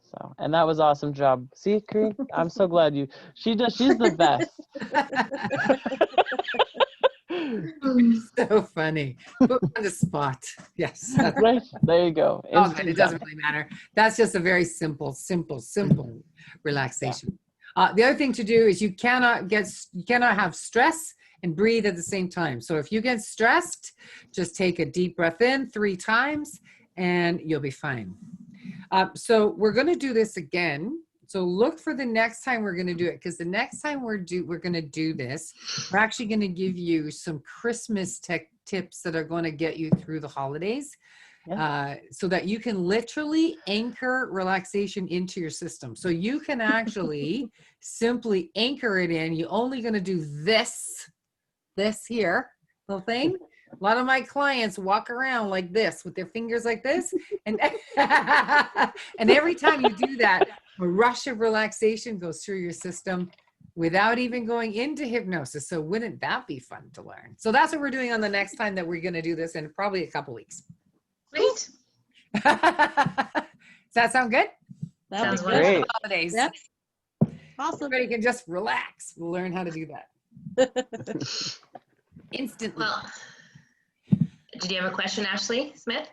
So, and that was awesome job. See, Corinne, I'm so glad she's the best. So funny. Put me on the spot. Yes. That's Right, there you go. all good. It doesn't really matter. That's just a very simple relaxation. The other thing to do is you cannot have stress and breathe at the same time. So if you get stressed, just take a deep breath in 3 times and you'll be fine. So we're going to do this again. So look for the next time we're going to do it, because the next time we're going to do this, we're actually going to give you some Christmas tech tips that are going to get you through the holidays, so that you can literally anchor relaxation into your system. So you can actually simply anchor it in. You're only going to do this here, little thing. A lot of my clients walk around like this with their fingers like this. And, and every time you do that, a rush of relaxation goes through your system without even going into hypnosis. So wouldn't that be fun to learn? So that's what we're doing on the next time that we're going to do this in probably a couple weeks. Great. Does that sound good? Sounds great. Holidays. Yep. Awesome. Everybody can just relax. We'll learn how to do that. Instantly. Well, did you have a question, Ashlee Smith?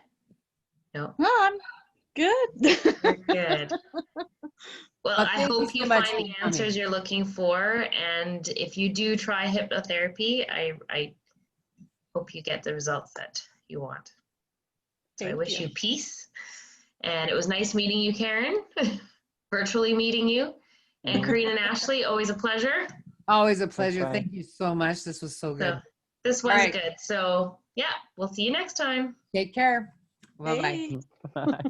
No. No, I'm good. Very good. Well, I thank you hope so you much find for the answers coming. you're looking for. And if you do try hypnotherapy, I hope you get the results that you want. So I Thank wish you. you peace. And it was nice meeting you, Karen, virtually meeting you. And Corinne and Ashlee, always a pleasure. Always a pleasure. right. Thank you so much. This was so good. So this was All right. good. So yeah, we'll see you next time. Take care. Bye-bye. Hey. Bye.